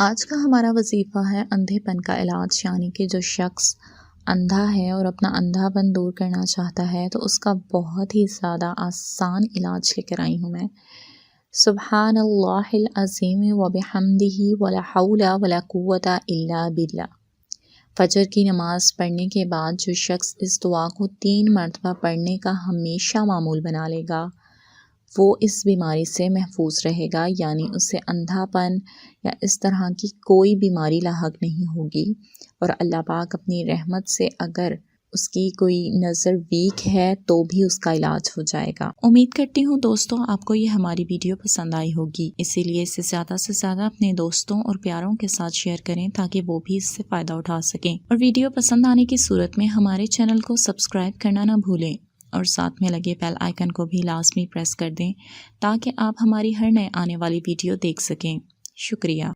आज का हमारा वजीफ़ा है अंधेपन का इलाज, यानी कि जो शख्स अंधा है और अपना अंधापन दूर करना चाहता है तो उसका बहुत ही ज़्यादा आसान इलाज लेकर आई हूँ मैं। सुब्हानल्लाहिल अज़ीम व बिहम्दिही वला हौला वला कुव्वता इल्ला बिल्लाह। फजर की नमाज़ पढ़ने के बाद जो शख्स इस दुआ को 3 मरतबा पढ़ने का हमेशा मामूल बना लेगा वो इस बीमारी से महफूज रहेगा, यानी उसे अंधापन या इस तरह की कोई बीमारी लाहक नहीं होगी। और अल्लाह पाक अपनी रहमत से अगर उसकी कोई नज़र वीक है तो भी उसका इलाज हो जाएगा। उम्मीद करती हूँ दोस्तों आपको ये हमारी वीडियो पसंद आई होगी, इसीलिए इसे ज़्यादा से ज़्यादा अपने दोस्तों और प्यारों के साथ शेयर करें ताकि वो भी इससे फ़ायदा उठा सकें। और वीडियो पसंद आने की सूरत में हमारे चैनल को सब्सक्राइब करना ना भूलें और साथ में लगे बेल आइकन को भी लाजमी प्रेस कर दें ताकि आप हमारी हर नए आने वाली वीडियो देख सकें। शुक्रिया।